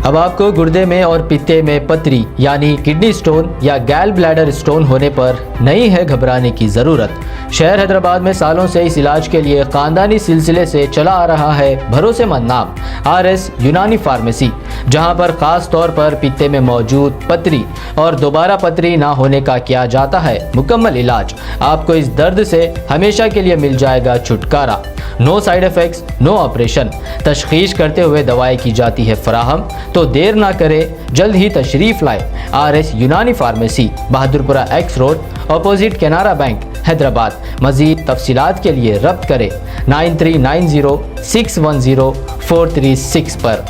अब आपको गुर्दे में और पित्ते में पथरी यानी किडनी स्टोन या गैल ब्लैडर स्टोन होने पर नहीं है घबराने की ज़रूरत। शहर हैदराबाद में सालों से इस इलाज के लिए खानदानी सिलसिले से चला आ रहा है भरोसेमंद नाम RS यूनानी फार्मेसी, जहां पर खास तौर पर पित्ते में मौजूद पथरी और दोबारा पथरी ना होने का किया जाता है मुकम्मल इलाज। आपको इस दर्द से हमेशा के लिए मिल जाएगा छुटकारा। No side effects, no operation, तशखीस करते हुए दवाएं की जाती है फराहम। तो देर ना करें, जल्द ही तशरीफ़ लाए RS यूनानी pharmacy, Bahadurpura X road, opposite Canara bank, Hyderabad. मज़ीद तफसीलात के लिए रब्त करें 9390610436 पर।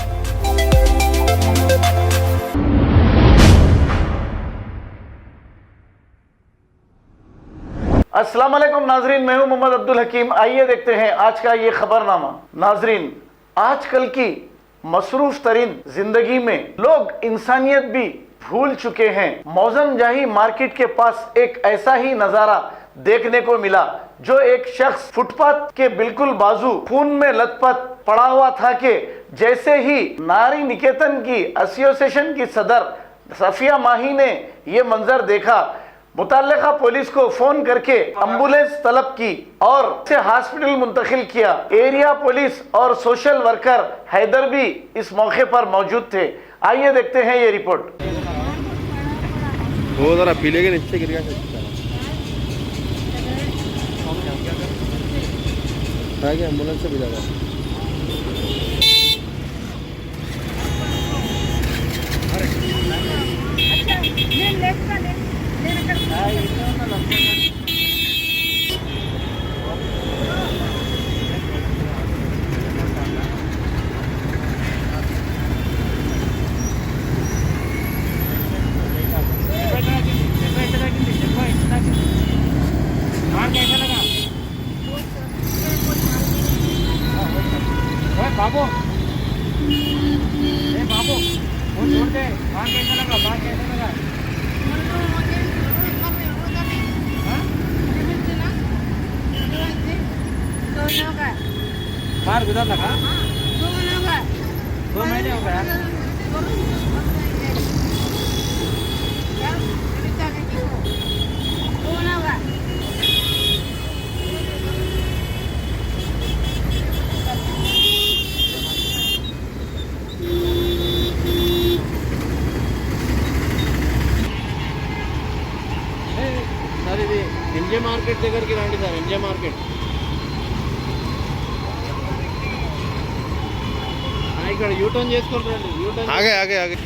अस्सलाम वालेकुम नाजरीन, मैं हूं मोहम्मद अब्दुल हकीम। आइए देखते हैं आज का ये खबरनामा। नाजरीन, आजकल की मसरूफ तरीन जिंदगी में लोग इंसानियत भी भूल चुके हैं। मौजम जाही मार्केट के पास एक ऐसा ही नजारा देखने को मिला, जो एक शख्स फुटपाथ के बिल्कुल बाजू खून में लथपथ पड़ा हुआ था कि जैसे ही नारी निकेतन की एसोसिएशन की सदर सफिया माही ने ये मंजर देखा, मुतल्लिका पुलिस को फोन करके एम्बुलेंस तलब की और उसे हॉस्पिटल मुंतकिल किया। एरिया पुलिस और सोशल वर्कर हैदर भी इस मौके पर मौजूद थे। आइए देखते हैं ये रिपोर्ट। वो जरा पीले के नीचे गिर गया एम्बुलेंस से मिला था। बाबू, बाबू, वो छोड़ दे। वहाँ कैसा लगा? वहाँ कैसा लगा? बाहर गुजर लगा? 2 महीने हो गया। एमजे మార్కెట్ దగ్గరికి రండి సార్, ఎంజే మార్కెట్ ఇక్కడ యూటర్న్ చేసుకొని రండి। యూటర్న్ आगे आगे आगे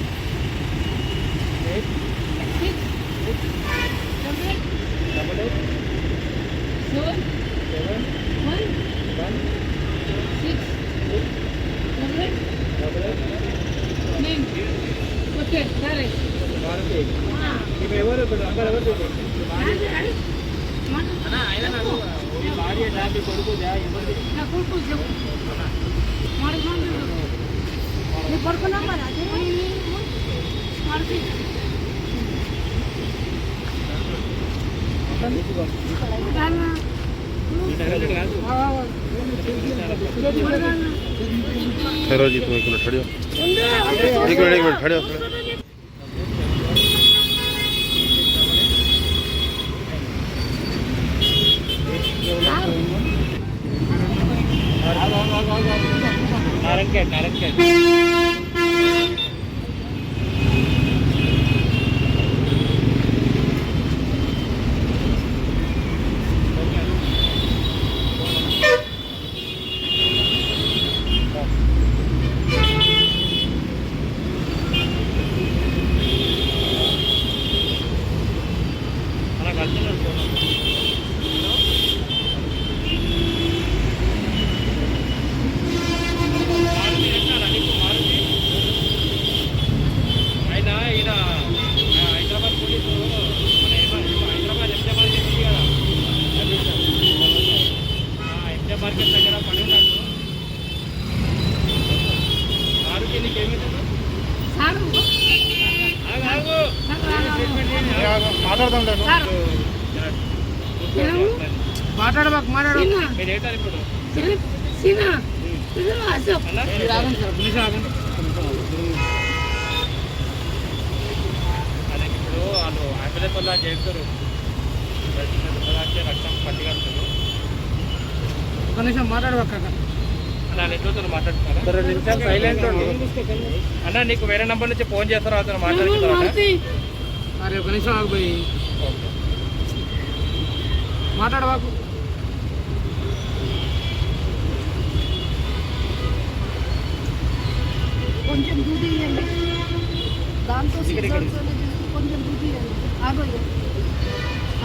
ఎవరు నంబర్ ఎవరు భార్య జాతి కొడుకు ठहरो जी, तुम एक मिनट खड़े हो, एक मिनट खड़े हो। नारंग మార్కెట్ దగ్గర పడి ఉన్నాడు। ఆరుకి నీకేమిటో మాట్లాడబాకు మీరు ఏంటారు ఇప్పుడు? అలా చేస్తారు రక్తం పట్టి కలుగుతారు ఒక నిమిషం మాట్లాడవక్క అలా నెట్తో మాట్లాడుతున్నారా 2 నిమిషాలు సైలెంట్ ఉండు అన్న నీకు వేరే నంబర్ నుంచి ఫోన్ చేస్తారా అతను మాట్లాడుతున్నారా అరే ఒక నిమిషం ఆగిపోయి మాట్లాడవాకు కొంచెం దూది ఇవ్వండి దాంతో కొంచెం దూది ఇవ్వండి ఆగు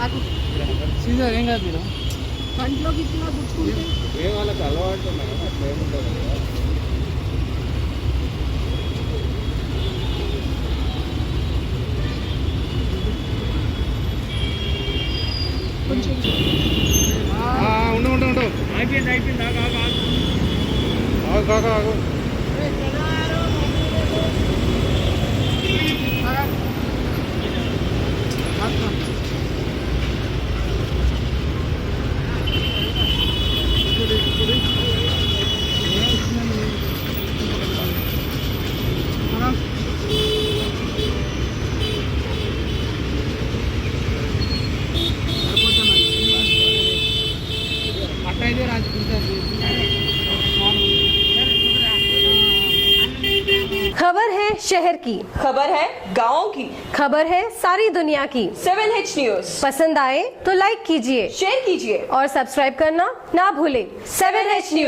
ఆగు సీజర్ ఏం కాదు మీరు కంట్లోకి ఇట్లా గుచ్చుకుంటే ఏ వాళ్ళకి అలవాటు ఉన్నా అట్లా ఏముంటుంది కొంచెం ఉండు ఉండు ఉండు అయిపోయింది అయిపోయింది ఆగు ఆగు ఆగు అట్లా అయితే రాజు खबर है शहर की, खबर है गाँव की, खबर है सारी दुनिया की। 7H न्यूज पसंद आए तो लाइक कीजिए शेयर कीजिए और सब्सक्राइब करना ना भूलें। 7H news.